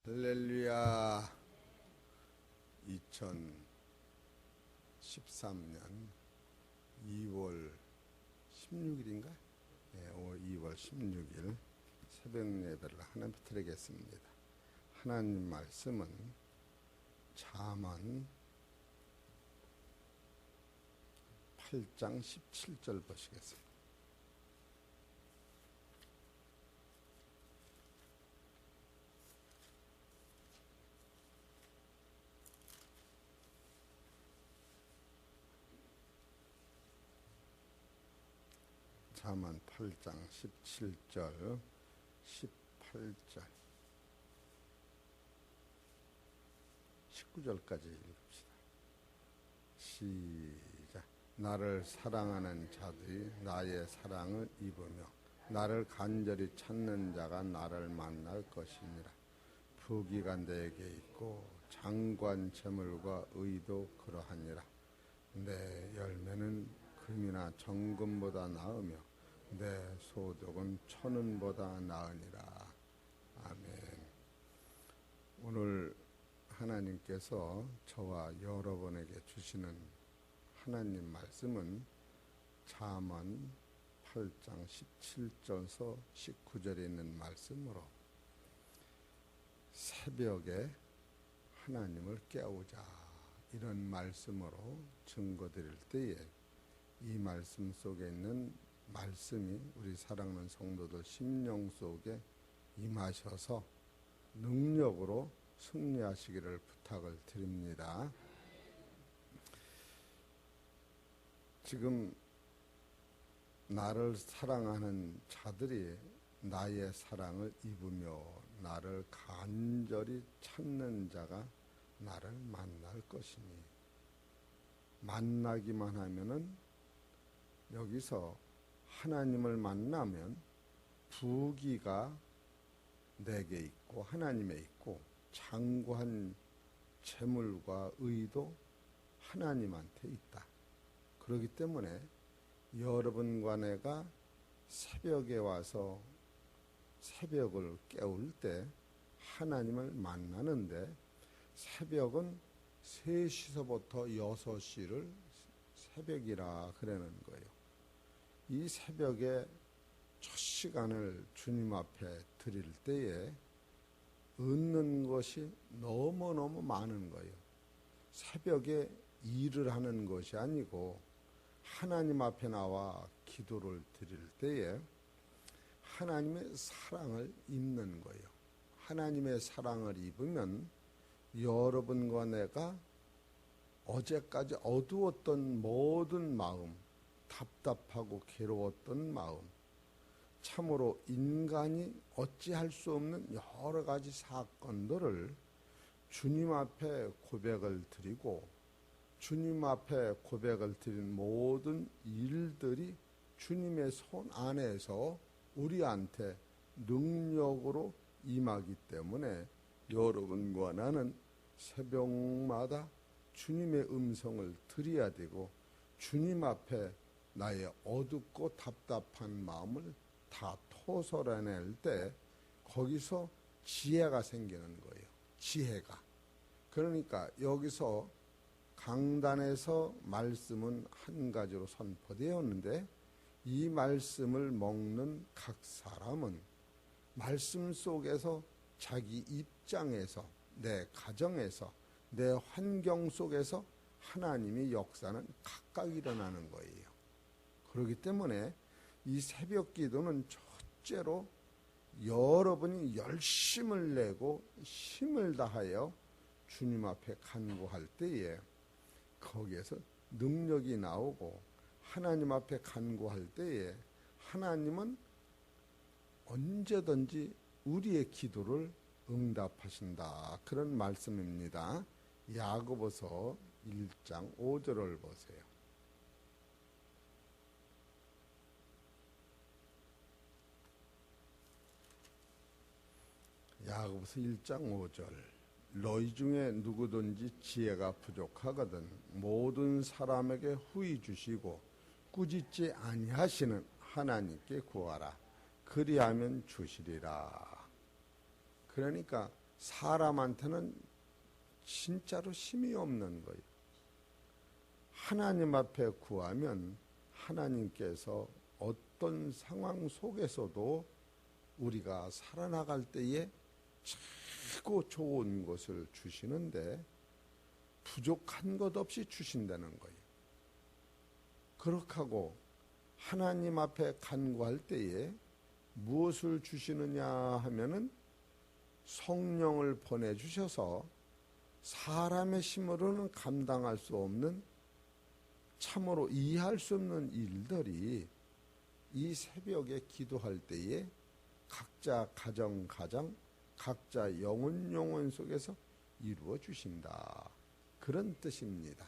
할렐루야. 2013년 2월 16일인가? 네, 2월 16일 새벽 예배를 하나님께 드리겠습니다. 하나님 말씀은 잠언 8장 17절 보시겠습니다. 잠언 8장 17절 18절 19절까지 읽읍시다. 시작. 나를 사랑하는 자들이 나의 사랑을 입으며 나를 간절히 찾는 자가 나를 만날 것이니라. 부귀가 내게 있고 장관 재물과 의도 그러하니라. 내 열매는 금이나 정금보다 나으며 내 소득은 천은보다 나으니라. 아멘. 오늘 하나님께서 저와 여러분에게 주시는 하나님 말씀은 잠언 8장 17절에서 19절에 있는 말씀으로 새벽에 하나님을 깨우자 이런 말씀으로 증거드릴 때에 이 말씀 속에 있는 말씀이 우리 사랑하는 성도들 심령 속에 임하셔서 능력으로 승리하시기를 부탁을 드립니다. 지금 나를 사랑하는 자들이 나의 사랑을 입으며 나를 간절히 찾는 자가 나를 만날 것이니, 만나기만 하면은 여기서 하나님을 만나면 부귀가 내게 있고 하나님에 있고 장구한 재물과 의도 하나님한테 있다. 그렇기 때문에 여러분과 내가 새벽에 와서 새벽을 깨울 때 하나님을 만나는데 새벽은 3시서부터 6시를 새벽이라 그러는 거예요. 이 새벽에 첫 시간을 주님 앞에 드릴 때에 얻는 것이 너무너무 많은 거예요. 새벽에 일을 하는 것이 아니고 하나님 앞에 나와 기도를 드릴 때에 하나님의 사랑을 입는 거예요. 하나님의 사랑을 입으면 여러분과 내가 어제까지 어두웠던 모든 마음, 답답하고 괴로웠던 마음, 참으로 인간이 어찌할 수 없는 여러 가지 사건들을 주님 앞에 고백을 드리고 주님 앞에 고백을 드린 모든 일들이 주님의 손 안에서 우리한테 능력으로 임하기 때문에 여러분과 나는 새벽마다 주님의 음성을 들어야 되고 주님 앞에 나의 어둡고 답답한 마음을 다 토설해낼 때 거기서 지혜가 생기는 거예요. 지혜가. 그러니까 여기서 강단에서 말씀은 한 가지로 선포되었는데 이 말씀을 먹는 각 사람은 말씀 속에서 자기 입장에서 내 가정에서 내 환경 속에서 하나님의 역사는 각각 일어나는 거예요. 그렇기 때문에 이 새벽 기도는 첫째로 여러분이 열심을 내고 힘을 다하여 주님 앞에 간구할 때에 거기에서 능력이 나오고 하나님 앞에 간구할 때에 하나님은 언제든지 우리의 기도를 응답하신다. 그런 말씀입니다. 야고보서 1장 5절을 보세요. 야고보서 1장 5절. 너희 중에 누구든지 지혜가 부족하거든 모든 사람에게 후히 주시고 꾸짖지 아니하시는 하나님께 구하라. 그리하면 주시리라. 그러니까 사람한테는 진짜로 힘이 없는 거예요. 하나님 앞에 구하면 하나님께서 어떤 상황 속에서도 우리가 살아나갈 때에 최고 좋은 것을 주시는데 부족한 것 없이 주신다는 거예요. 그렇게 하고 하나님 앞에 간구할 때에 무엇을 주시느냐 하면은 성령을 보내주셔서 사람의 힘으로는 감당할 수 없는, 참으로 이해할 수 없는 일들이 이 새벽에 기도할 때에 각자 가정 각자 영혼 속에서 이루어 주신다, 그런 뜻입니다.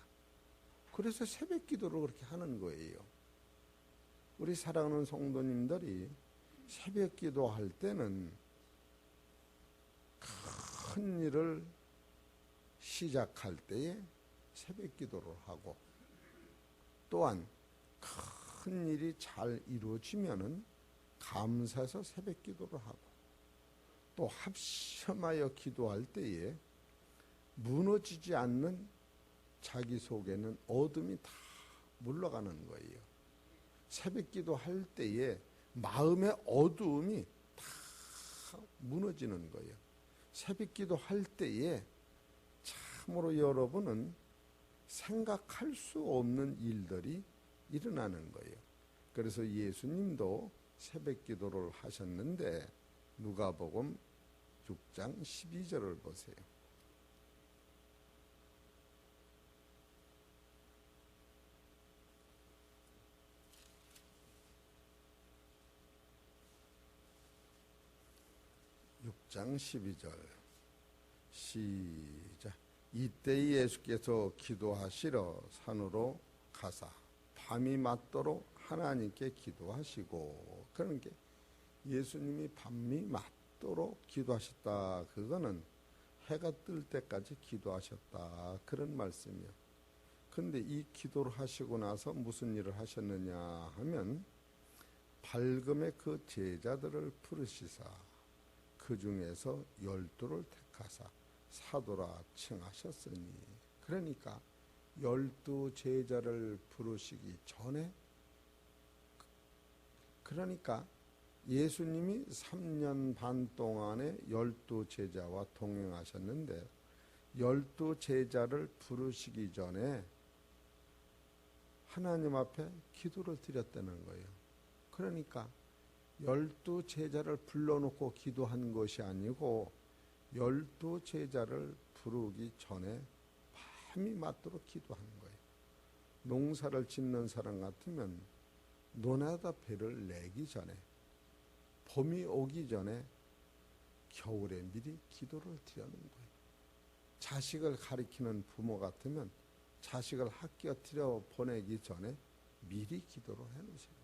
그래서 새벽 기도를 그렇게 하는 거예요. 우리 사랑하는 성도님들이 새벽 기도할 때는 큰 일을 시작할 때에 새벽 기도를 하고, 또한 큰 일이 잘 이루어지면은 감사해서 새벽 기도를 하고, 또 합심하여 기도할 때에 무너지지 않는 자기 속에는 어둠이 다 물러가는 거예요. 새벽 기도할 때에 마음의 어두움이 다 무너지는 거예요. 새벽 기도할 때에 참으로 여러분은 생각할 수 없는 일들이 일어나는 거예요. 그래서 예수님도 새벽 기도를 하셨는데 누가복음 6장 12절을 보세요. 장 12절 시작. 이때 예수께서 기도하시러 산으로 가사 밤이 맞도록 하나님께 기도하시고, 그런 게 예수님이 밤이 맞도록 기도하셨다, 그거는 해가 뜰 때까지 기도하셨다, 그런 말씀이요. 근데 이 기도를 하시고 나서 무슨 일을 하셨느냐 하면 밝음에 그 제자들을 부르시사 그 중에서 12를 택하사 사도라 칭하셨으니, 그러니까 12 제자를 부르시기 전에, 그러니까 예수님이 3년 반 동안에 12 제자와 동행하셨는데 12 제자를 부르시기 전에 하나님 앞에 기도를 드렸다는 거예요. 그러니까 12 제자를 불러놓고 기도한 것이 아니고 12 제자를 부르기 전에 밤이 맞도록 기도한 거예요. 농사를 짓는 사람 같으면 논에다 배를 내기 전에, 봄이 오기 전에 겨울에 미리 기도를 드리는 거예요. 자식을 가리키는 부모 같으면 자식을 학교 들여 보내기 전에 미리 기도를 해놓으십니다.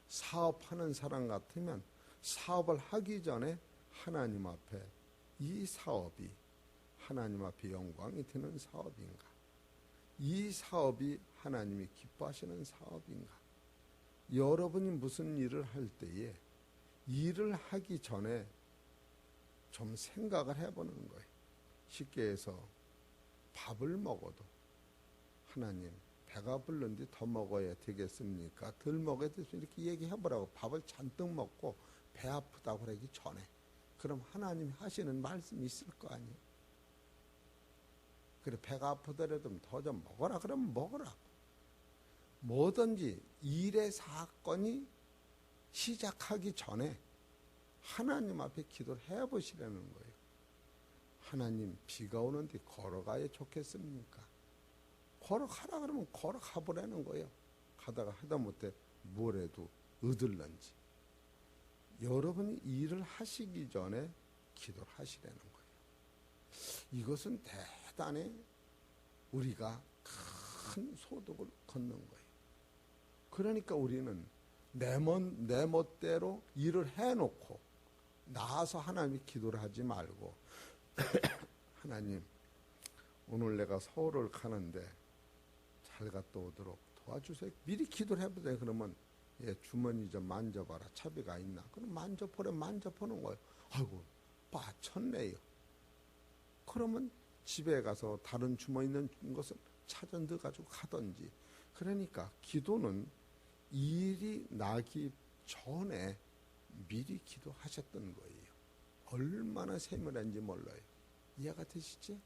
사업하는 사람 같으면 사업을 하기 전에 하나님 앞에 이 사업이 하나님 앞에 영광이 되는 사업인가, 이 사업이 하나님이 기뻐하시는 사업인가, 여러분이 무슨 일을 할 때에 일을 하기 전에 좀 생각을 해보는 거예요. 쉽게 해서 밥을 먹어도 하나님 배가 불른데 더 먹어야 되겠습니까? 덜 먹어야 되겠습니까? 이렇게 얘기해보라고. 밥을 잔뜩 먹고 배 아프다고 그러기 전에. 그럼 하나님이 하시는 말씀이 있을 거 아니에요. 그래, 배가 아프더라도 더 좀 먹어라 그러면 먹으라고. 뭐든지 일의 사건이 시작하기 전에 하나님 앞에 기도를 해보시라는 거예요. 하나님, 비가 오는데 걸어가야 좋겠습니까? 걸어가라 그러면 걸어가 보라는 거예요. 가다가 하다못해 뭐래도 얻을런지. 여러분이 일을 하시기 전에 기도를 하시라는 거예요. 이것은 대단히 우리가 큰 소득을 걷는 거예요. 그러니까 우리는 내 멋대로 일을 해놓고 나와서 하나님이 기도를 하지 말고 하나님, 오늘 내가 서울을 가는데 잘 갔다 오도록 도와주세요. 미리 기도를 해보세요. 그러면 주머니 좀 만져봐라. 차비가 있나? 그럼 만져보는 거예요. 아이고, 빠쳤네요. 그러면 집에 가서 다른 주머 있는 것을 찾아 넣어 가지고 가든지. 그러니까 기도는 일이 나기 전에 미리 기도하셨던 거예요. 얼마나 세밀한지 몰라요. 이해가 되시지?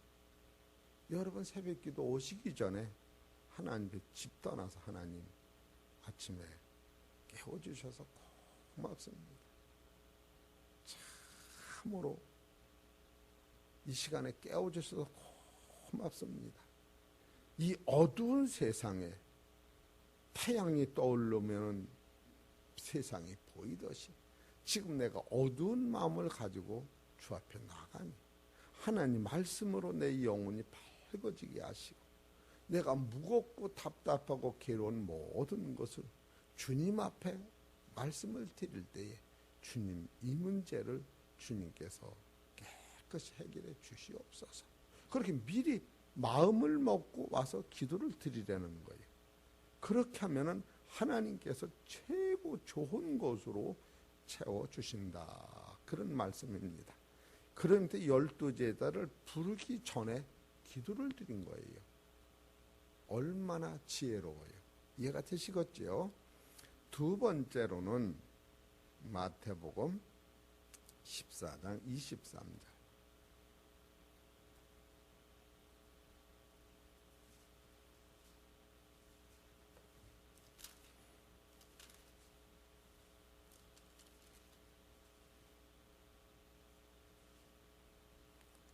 여러분 새벽 기도 오시기 전에 하나님께 집 떠나서 하나님 아침에 깨워주셔서 고맙습니다. 참으로 이 시간에 깨워주셔서 고맙습니다. 이 어두운 세상에 태양이 떠오르면 세상이 보이듯이 지금 내가 어두운 마음을 가지고 주 앞에 나가니 하나님 말씀으로 내 영혼이 밝아지게 하시고 내가 무겁고 답답하고 괴로운 모든 것을 주님 앞에 말씀을 드릴 때에 주님 이 문제를 주님께서 깨끗이 해결해 주시옵소서. 그렇게 미리 마음을 먹고 와서 기도를 드리려는 거예요. 그렇게 하면은 하나님께서 최고 좋은 것으로 채워주신다. 그런 말씀입니다. 그런데 12제자를 부르기 전에 기도를 드린 거예요. 얼마나 지혜로워요. 이해가 되시겠죠? 두 번째로는 마태복음 14장 23절.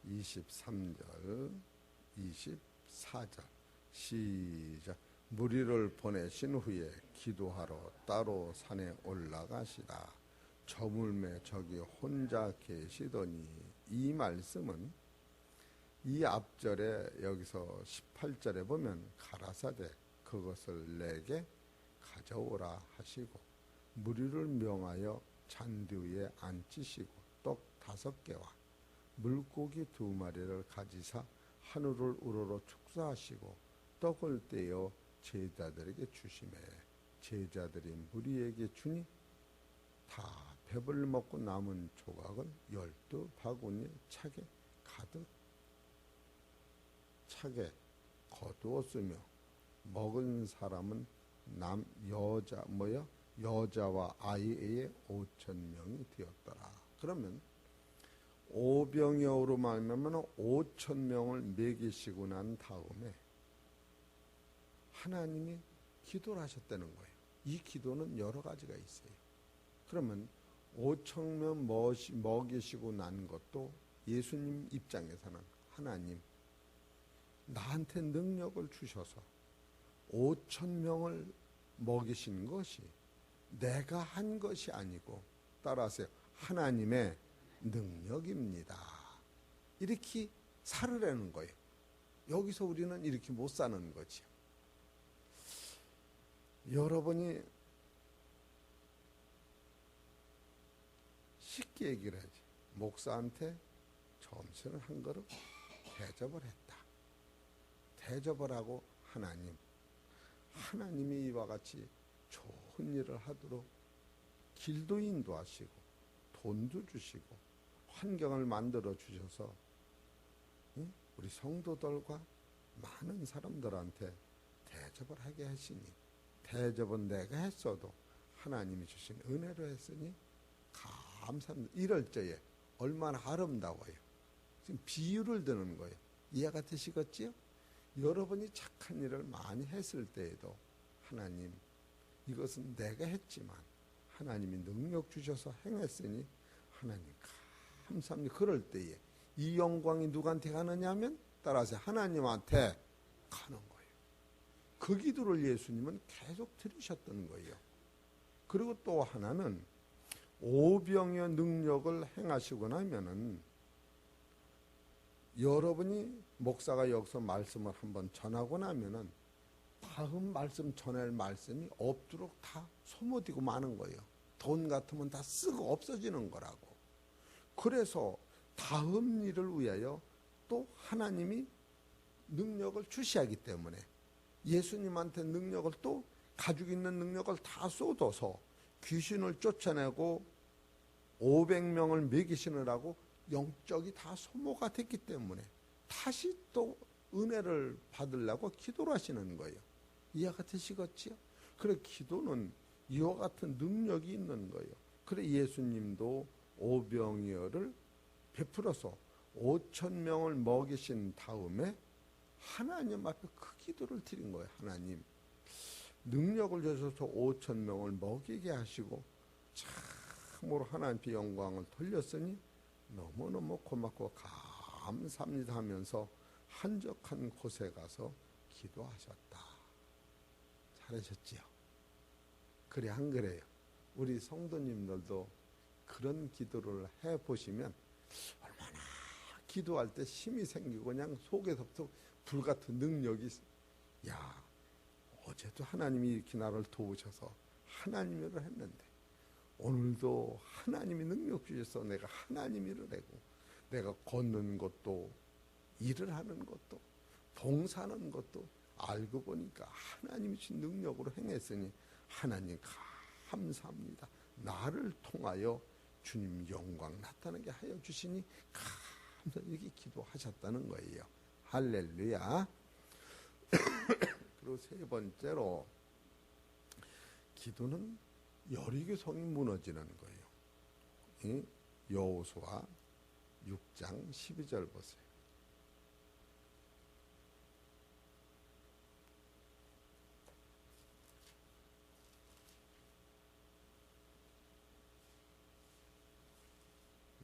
(23절) 24절 시작. 무리를 보내신 후에 기도하러 따로 산에 올라가시다. 저물매 저기 혼자 계시더니. 이 말씀은 이 앞절에 여기서 18절에 보면 가라사대 그것을 내게 가져오라 하시고 무리를 명하여 잔디 위에 앉히시고 떡 5개와 물고기 2마리를 가지사 하늘을 우러러 축사하시고 떡을 떼어 제자들에게 주시매 제자들이 무리에게 주니 다 배불리 먹고 남은 조각은 12바구니에 차게 거두었으며 먹은 사람은 여자와 아이 외에 5,000명이 되었더라. 그러면 오병이어로 말하면 5,000명을 먹이시고 난 다음에 하나님이 기도를 하셨다는 거예요. 이 기도는 여러 가지가 있어요. 그러면 5,000명 먹이시고 난 것도 예수님 입장에서는 하나님 나한테 능력을 주셔서 5,000명을 먹이신 것이 내가 한 것이 아니고 따라하세요. 하나님의 능력입니다. 이렇게 살으라는 거예요. 여기서 우리는 이렇게 못 사는 거지요. 여러분이 쉽게 얘기를 하지. 목사한테 점심을 한 그릇 대접을 했다. 대접을 하고 하나님이 이와 같이 좋은 일을 하도록 길도 인도하시고 돈도 주시고 환경을 만들어 주셔서 우리 성도들과 많은 사람들한테 대접을 하게 하시니 대접은 내가 했어도 하나님이 주신 은혜로 했으니 감사합니다. 이럴 때에 얼마나 아름다워요. 지금 비유를 드는 거예요. 이해가 되시겠지요? 여러분이 착한 일을 많이 했을 때에도 하나님 이것은 내가 했지만 하나님이 능력 주셔서 행했으니 하나님 감사합니다. 그럴 때에 이 영광이 누구한테 가느냐 하면 따라서 하나님한테 가는 거예요. 그 기도를 예수님은 계속 들으셨던 거예요. 그리고 또 하나는 오병이어 능력을 행하시고 나면은 여러분이 목사가 여기서 말씀을 한번 전하고 나면은 다음 말씀 전할 말씀이 없도록 다 소모되고 마는 거예요. 돈 같으면 다 쓰고 없어지는 거라고. 그래서 다음 일을 위하여 또 하나님이 능력을 주시하기 때문에 예수님한테 능력을 또 가지고 있는 능력을 다 쏟아서 귀신을 쫓아내고 500명을 먹이시느라고 영적이 다 소모가 됐기 때문에 다시 또 은혜를 받으려고 기도를 하시는 거예요. 이해가 되시겠지요? 그래 기도는 이와 같은 능력이 있는 거예요. 그래 예수님도 오병이어를 베풀어서 5천 명을 먹이신 다음에 하나님 앞에 그 기도를 드린 거예요. 하나님 능력을 주셔서 5천 명을 먹이게 하시고 참으로 하나님께 영광을 돌렸으니 너무너무 고맙고 감사합니다 하면서 한적한 곳에 가서 기도하셨다. 잘하셨지요? 그래 안 그래요? 우리 성도님들도 그런 기도를 해보시면 얼마나 기도할 때 힘이 생기고 그냥 속에서부터 불같은 능력이 야 어제도 하나님이 이렇게 나를 도우셔서 하나님 일을 했는데 오늘도 하나님이 능력 주셔서 내가 하나님 일을 하고 내가 걷는 것도 일을 하는 것도 봉사하는 것도 알고 보니까 하나님이 주신 능력으로 행했으니 하나님 감사합니다. 나를 통하여 주님 영광 나타나게 하여 주시니 감사 이렇게 기도하셨다는 거예요. 할렐루야. 그리고 세 번째로 기도는 여리고성이 무너지는 거예요. 여호수아 6장 12절 보세요.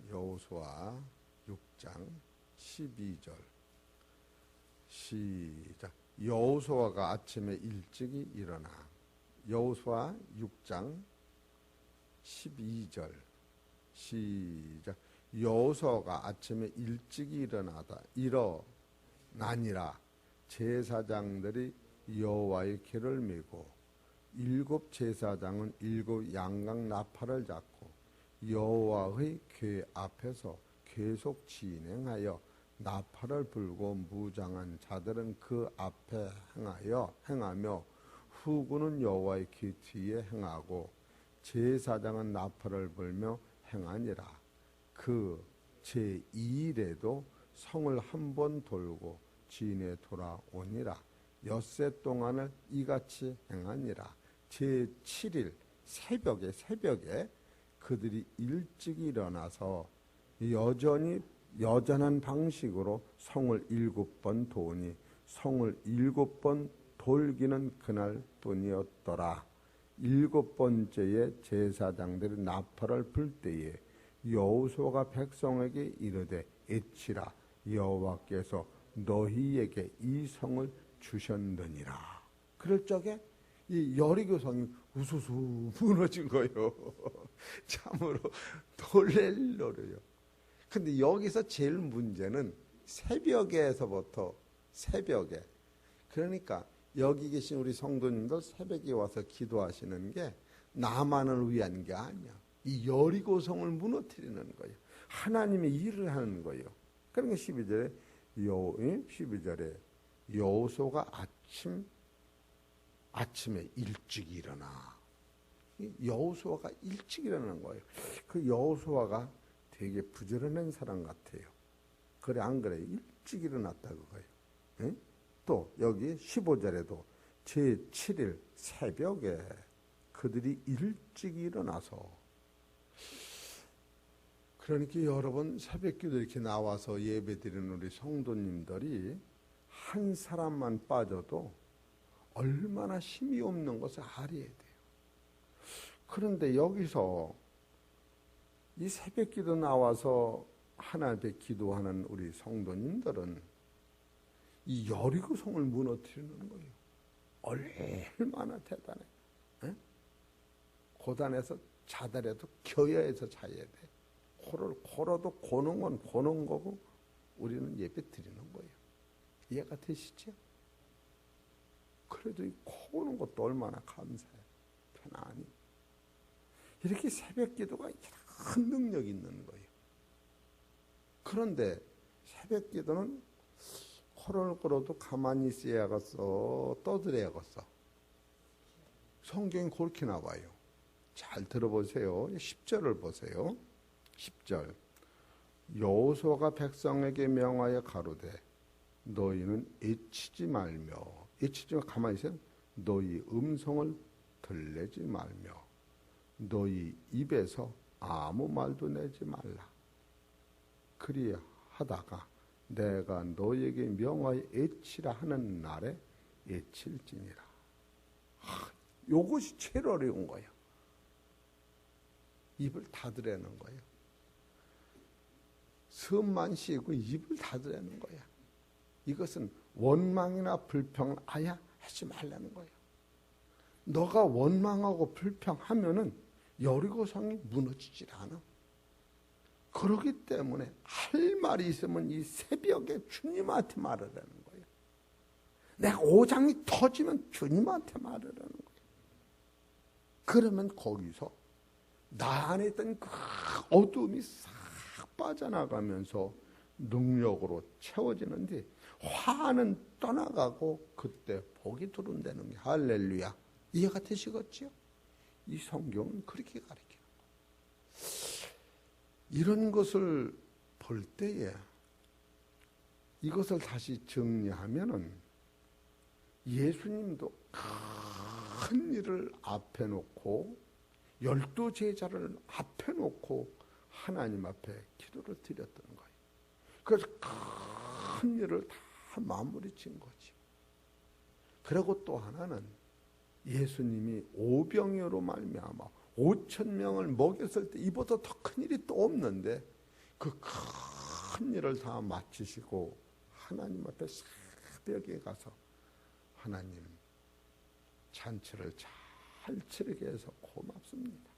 여호수아 6장 12절 시작. 여호수아가 아침에 일찍이 일어나. 여호수아 6장 12절 시작. 여호수아가 아침에 일찍이 일어나니라 제사장들이 여호와의 길을 메고 7 제사장은 7 양각 나팔을 잡고 여호와의 궤 앞에서 계속 진행하여 나팔을 불고 무장한 자들은 그 앞에 행하며 후군은 여호와의 궤 뒤에 행하고 제사장은 나팔을 불며 행하니라. 그 제2일에도 성을 한 번 돌고 진에 돌아오니라. 엿새 동안을 이같이 행하니라. 제7일 새벽에 그들이 일찍 일어나서 여전한 방식으로 성을 7번 도우니 성을 7번 돌기는 그날뿐이었더라. 7번째에 제사장들이 나팔을 불 때에 여호수아가 백성에게 이르되 애치라 여호와께서 너희에게 이 성을 주셨느니라. 그럴 적에 이 여리고성이 우수수 무너진 거예요. 참으로 놀랄 노래요. 근데 여기서 제일 문제는 새벽에 그러니까 여기 계신 우리 성도님들 새벽에 와서 기도하시는 게 나만을 위한 게 아니야. 이 여리고성을 무너뜨리는 거예요. 하나님의 일을 하는 거예요. 그러니까 12절에 여호수아가 아침에 일찍 일어나. 여호수아가 일찍 일어나는 거예요. 그 여호수아가 되게 부지런한 사람 같아요. 그래 안 그래? 일찍 일어났다 그거예요. 응? 또 여기 15절에도 제7일 새벽에 그들이 일찍 일어나서 그러니까 여러분 새벽기도 이렇게 나와서 예배드리는 우리 성도님들이 한 사람만 빠져도 얼마나 힘이 없는 것을 알아야 돼요. 그런데 여기서 이 새벽기도 나와서 하나님께 기도하는 우리 성도님들은 이 여리고성을 무너뜨리는 거예요. 얼마나 대단해. 에? 고단해서 자더라도 겨야해서 자야 돼. 코를 골어도 고는 건 고는 거고 우리는 예배 드리는 거예요. 이해가 되시죠? 그래도 이 코 고는 것도 얼마나 감사해. 편안히. 이렇게 새벽 기도가 이런 능력이 있는 거예요. 그런데 새벽 기도는 코를 골어도 가만히 있어야겠어. 떠들어야겠어. 성경이 그렇게 나와요. 잘 들어보세요. 10절을 보세요. 10절 여호수아가 백성에게 명하여 가로되 너희는 애치지 말며, 애치지 마, 가만히 있어요. 너희 음성을 들내지 말며 너희 입에서 아무 말도 내지 말라. 그리야 하다가 내가 너희에게 명하여 애치라 하는 날에 애칠지니라. 요것이 제일 어려운 거예요. 입을 닫으라는 거예요. 숨만 쉬고 입을 닫으라는 거야. 이것은 원망이나 불평 아예 하지 말라는 거예요. 너가 원망하고 불평하면은 여리고성이 무너지질 않아. 그렇기 때문에 할 말이 있으면 이 새벽에 주님한테 말하라는 거예요. 내가 오장이 터지면 주님한테 말하라는 거예요. 그러면 거기서 나 안에 있던 그 어둠이 싹 빠져나가면서 능력으로 채워지는데 화는 떠나가고 그때 복이 들어온다는 게 할렐루야. 이해가 되시겠지요? 이 성경은 그렇게 가르치는 거예요. 이런 것을 볼 때에 이것을 다시 정리하면은 예수님도 큰 일을 앞에 놓고 12 제자를 앞에 놓고 하나님 앞에 기도를 드렸던 거예요. 그래서 큰 일을 다 마무리 친 거지. 그리고 또 하나는 예수님이 오병이어로 말미암아 5,000명을 먹였을 때 이보다 더 큰 일이 또 없는데 그 큰 일을 다 마치시고 하나님 앞에 새벽에 가서 하나님 잔치를 잘 치르게 해서 고맙습니다.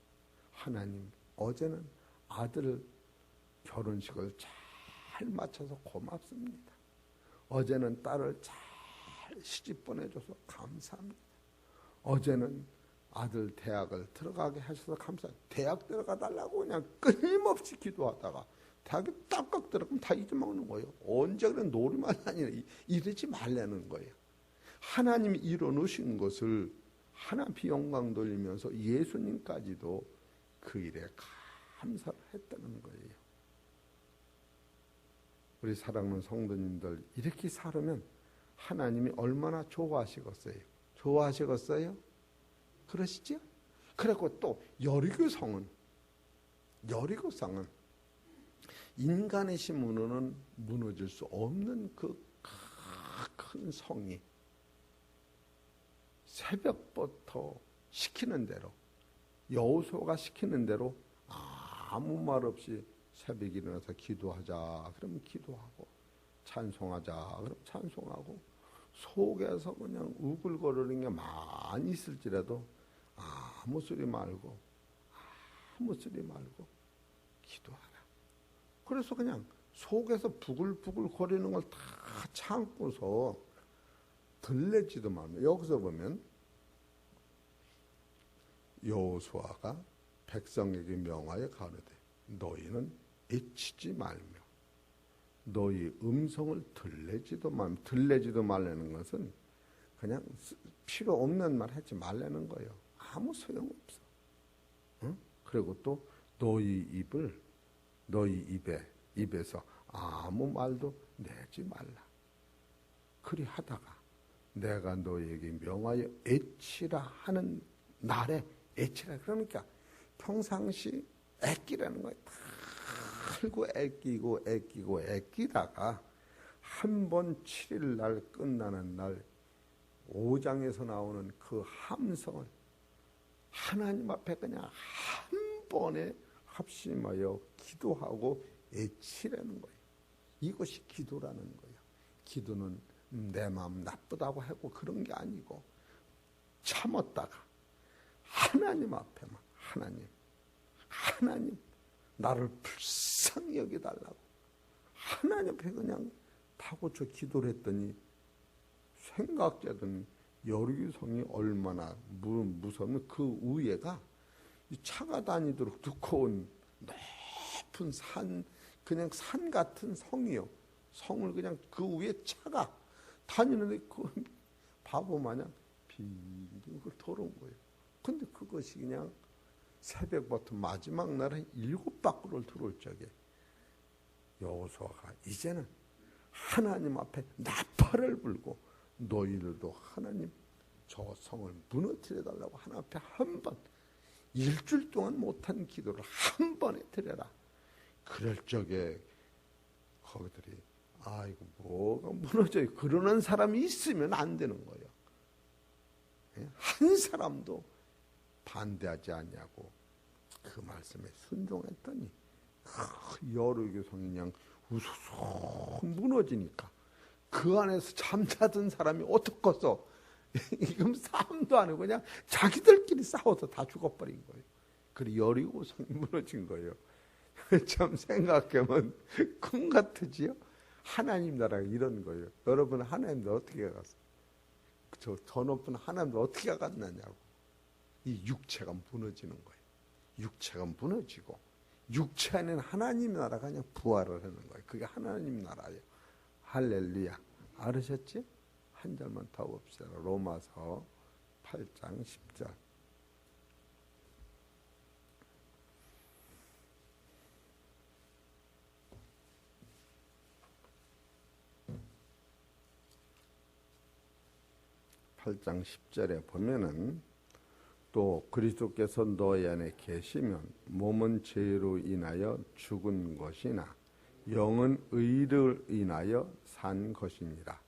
하나님 어제는 아들 결혼식을 잘 마쳐서 고맙습니다. 어제는 딸을 잘 시집 보내줘서 감사합니다. 어제는 아들 대학을 들어가게 하셔서 감사합니다. 대학 들어가 달라고 그냥 끊임없이 기도하다가 대학에 딱딱 들어가면 다 잊어먹는 거예요. 언제 그런 놀이만 아니라 이러지 말라는 거예요. 하나님이 이뤄놓으신 것을 하나님 영광 돌리면서 예수님까지도 그 일에 감사를 했다는 거예요. 우리 사랑하는 성도님들 이렇게 살으면 하나님이 얼마나 좋아하시겠어요? 좋아하시겠어요? 그러시죠? 그리고 또 여리고성은 인간의 힘으로는 무너질 수 없는 그 큰 성이 새벽부터 시키는 대로 여호수아가 시키는 대로 아무 말 없이 새벽에 일어나서 기도하자 그러면 기도하고 찬송하자 그러면 찬송하고 속에서 그냥 우글거리는 게 많이 있을지라도 아무 소리 말고 기도하라. 그래서 그냥 속에서 부글부글 거리는 걸 다 참고서 들레지도 말며 여기서 보면 여호수아가 백성에게 명하여 가로되 너희는 애치지 말며 너희 음성을 들레지도 말라는 것은 그냥 필요 없는 말 하지 말라는 거예요. 아무 소용없어. 응? 그리고 또 너희 입에서 아무 말도 내지 말라. 그리 하다가 내가 너희에게 명하여 애치라 하는 날에 애치라. 그러니까 평상시 애끼라는 거예요. 풀고 애끼다가 한 번 7일 날 끝나는 날 5장에서 나오는 그 함성을 하나님 앞에 그냥 한 번에 합심하여 기도하고 애치라는 거예요. 이것이 기도라는 거예요. 기도는 내 마음 나쁘다고 하고 그런 게 아니고 참았다가 하나님 앞에만 하나님 나를 불쌍히 여겨달라고 하나님 앞에 그냥 다고쳐 기도를 했더니 생각자든 여리고성이 얼마나 무서우면 그 위에가 차가 다니도록 두꺼운 높은 산 그냥 산 같은 성이요. 성을 그냥 그 위에 차가 다니는데 그 바보 마냥 빙빙 돌아온 거예요. 근데 그것이 그냥 새벽부터 마지막 날에 7바퀴를 들어올 적에 여호수아가 이제는 하나님 앞에 나팔을 불고 너희들도 하나님 저 성을 무너뜨려 달라고 하나님 앞에 한 번, 일주일 동안 못한 기도를 한 번에 드려라. 그럴 적에 거기들이 아이고 뭐가 무너져요. 그러는 사람이 있으면 안 되는 거예요. 한 사람도 반대하지 않냐고 그 말씀에 순종했더니 여러 성이 그냥 우수수 무너지니까 그 안에서 잠자던 사람이 어떻겠어? 이건 싸움도 아니고 그냥 자기들끼리 싸워서 다 죽어버린 거예요. 그리고 여리고 성이 무너진 거예요. 참 생각하면 꿈 같으지요? 하나님 나라가 이런 거예요. 여러분 하나님도 어떻게 갔어요? 저 높은 하나님도 어떻게 갔느냐고. 이 육체가 무너지는 거예요. 육체가 무너지고 육체 안에는 하나님 나라가 그냥 부활을 하는 거예요. 그게 하나님 나라예요. 할렐루야. 알으셨지? 한 절만 더 봅시다. 로마서 8장 10절. (8장 10절에) 보면은 또 그리스도께서 너희 안에 계시면 몸은 죄로 인하여 죽은 것이나 영은 의를 인하여 산 것이니라.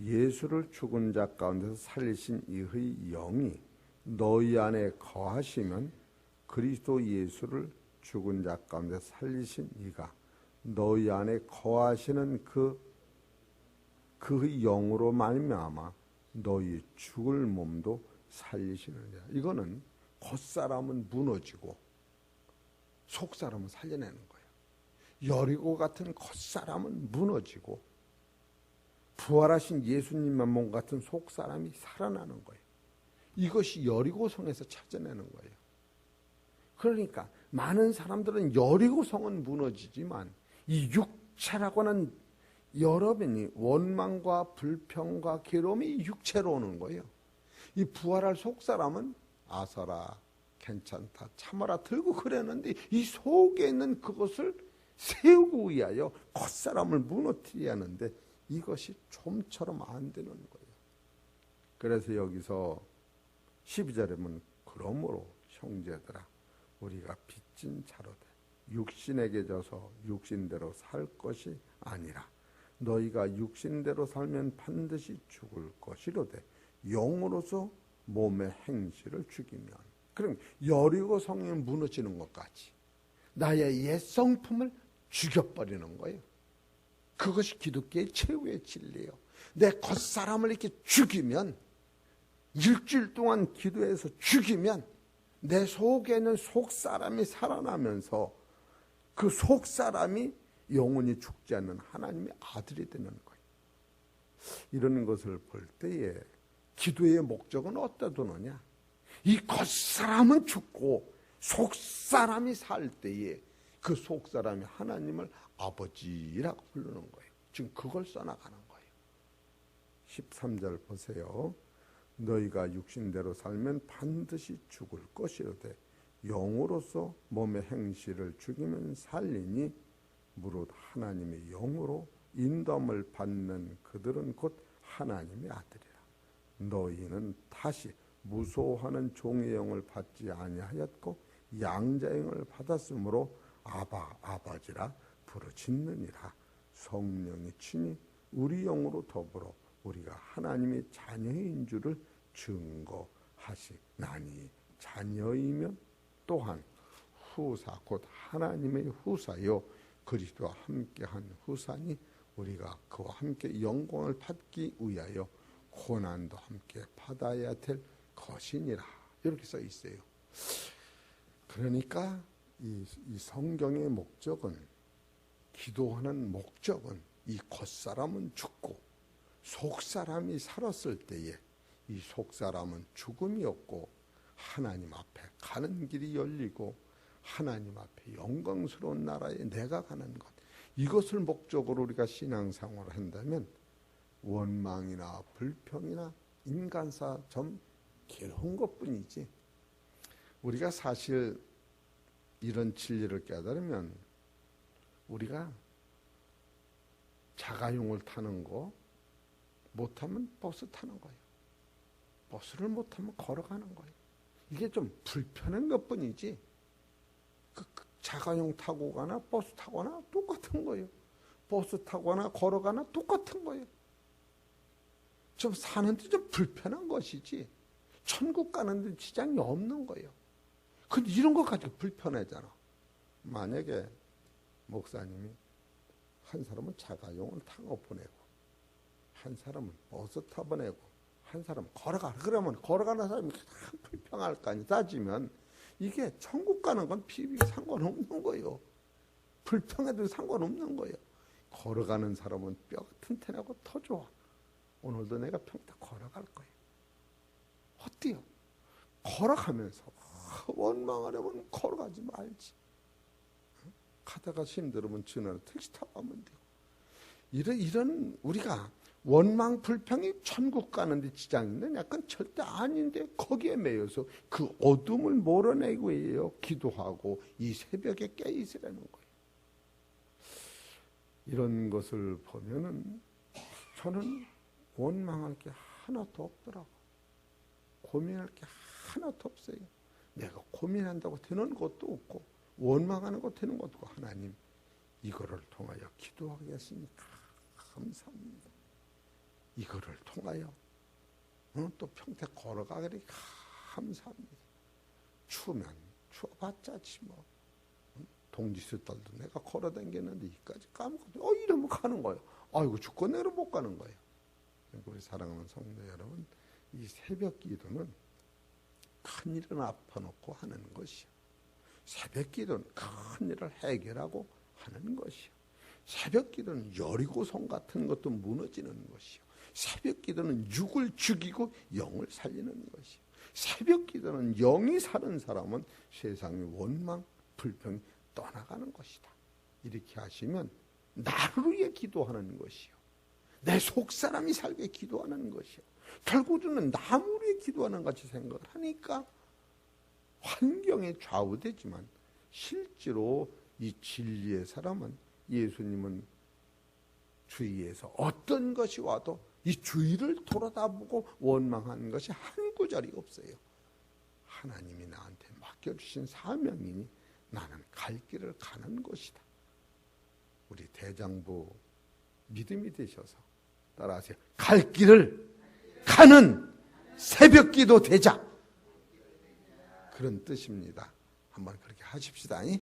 예수를 죽은 자 가운데서 살리신 이의 영이 너희 안에 거하시면 그리스도 예수를 죽은 자 가운데 살리신 이가 너희 안에 거하시는 그의 영으로 말미암아 너희 죽을 몸도 살리시느니라. 이거는 겉사람은 무너지고 속사람은 살려내는 거예요. 여리고 같은 겉사람은 무너지고 부활하신 예수님만 몸 같은 속사람이 살아나는 거예요. 이것이 여리고성에서 찾아내는 거예요. 그러니까 많은 사람들은 여리고성은 무너지지만 이 육체라고 하는 여러분이 원망과 불평과 괴로움이 육체로 오는 거예요. 이 부활할 속사람은 아서라 괜찮다 참아라 들고 그랬는데 이 속에 있는 그것을 세우기 위하여 겉사람을 무너뜨려야 하는데 이것이 좀처럼 안 되는 거예요. 그래서 여기서 12절에 보면 그러므로 형제들아 우리가 빚진 자로되 육신에게 져서 육신대로 살 것이 아니라 너희가 육신대로 살면 반드시 죽을 것이로되 영으로서 몸의 행실을 죽이면. 그럼 여리고 성이 무너지는 것까지 나의 옛 성품을 죽여버리는 거예요. 그것이 기독교의 최후의 진리예요. 내 겉사람을 이렇게 죽이면 일주일 동안 기도해서 죽이면 내 속에 있는 속사람이 살아나면서 그 속사람이 영원히 죽지 않는 하나님의 아들이 되는 거예요. 이런 것을 볼 때에 기도의 목적은 어디다 두느냐? 이 겉사람은 죽고 속사람이 살 때에 그 속사람이 하나님을 아버지라고 부르는 거예요. 지금 그걸 써나가는 거예요. 13절 보세요. 너희가 육신대로 살면 반드시 죽을 것이로되 영으로서 몸의 행실을 죽이면 살리니 무릇 하나님의 영으로 인도함을 받는 그들은 곧 하나님의 아들이라. 너희는 다시 무소하는 종의 영을 받지 아니하였고 양자의 영을 받았으므로 아바 아버지라 부르짖느니라. 성령이 친히 우리 영으로 더불어 우리가 하나님의 자녀인 줄을 증거하시나니 자녀이면 또한 후사 곧 하나님의 후사요 그리스도와 함께한 후사니 우리가 그와 함께 영광을 받기 위하여 고난도 함께 받아야 될 것이니라. 이렇게 써 있어요. 그러니까 이 성경의 목적은, 기도하는 목적은 이 겉사람은 죽고 속사람이 살았을 때에 이 속사람은 죽음이 없고 하나님 앞에 가는 길이 열리고 하나님 앞에 영광스러운 나라에 내가 가는 것, 이것을 목적으로 우리가 신앙생활을 한다면 원망이나 불평이나 인간사 좀 괴로운 것뿐이지, 우리가 사실 이런 진리를 깨달으면 우리가 자가용을 타는 거 못하면 버스 타는 거예요. 버스를 못하면 걸어가는 거예요. 이게 좀 불편한 것뿐이지 그 자가용 타고 가나 버스 타거나 똑같은 거예요. 버스 타거나 걸어가나 똑같은 거예요. 좀 사는데 좀 불편한 것이지 천국 가는데 지장이 없는 거예요. 근데 이런 거 가지고 불편하잖아. 만약에 목사님이 한 사람은 자가용을 타고 보내고 한 사람은 버스 타 보내고 한 사람은 걸어가라 그러면 걸어가는 사람이 참 불평할 거 아니야. 따지면 이게 천국 가는 건 상관없는 거예요. 불평해도 상관없는 거예요. 걸어가는 사람은 뼈가 튼튼하고 더 좋아. 오늘도 내가 평택 걸어갈 거예요. 어때요? 걸어가면서 원망하려면 걸어가지 말지. 가다가 힘들으면 전화로 택시 타고 가면 돼요. 이런 우리가 원망 불평이 천국 가는데 지장 있는 약간 절대 아닌데 거기에 매여서 그 어둠을 몰아내고 해요. 기도하고 이 새벽에 깨 있으라는 거예요. 이런 것을 보면은 저는 원망할 게 하나도 없더라고. 고민할 게 하나도 없어요. 내가 고민한다고 되는 것도 없고 원망하는 거 되는 것도 없고 하나님 이거를 통하여 기도하겠습니까? 감사합니다. 이거를 통하여 또 평택 걸어가기를 감사합니다. 추우면 추워봤자지 뭐. 동지수 딸도 내가 걸어다녔는데 이까지 까먹고 이러면 가는 거예요. 아이고 죽겠네 이러면 못 가는 거예요. 우리 사랑하는 성도 여러분, 이 새벽 기도는 큰 일은 아파놓고 하는 것이요. 새벽 기도는 큰 일을 해결하고 하는 것이요. 새벽 기도는 여리고성 같은 것도 무너지는 것이요. 새벽 기도는 육을 죽이고 영을 살리는 것이요. 새벽 기도는 영이 사는 사람은 세상의 원망, 불평이 떠나가는 것이다. 이렇게 하시면 나를 위해 기도하는 것이요. 내 속사람이 살게 기도하는 것이요. 결국은 나를 위해 기도하는 같이 생각을 하니까 환경에 좌우되지만 실제로 이 진리의 사람은 예수님은 주위에서 어떤 것이 와도 이 주위를 돌아다보고 원망하는 것이 한 구절이 없어요. 하나님이 나한테 맡겨주신 사명이니 나는 갈 길을 가는 것이다. 우리 대장부 믿음이 되셔서 따라하세요. 갈 길을 가는 새벽기도 되자. 그런 뜻입니다. 한번 그렇게 하십시다.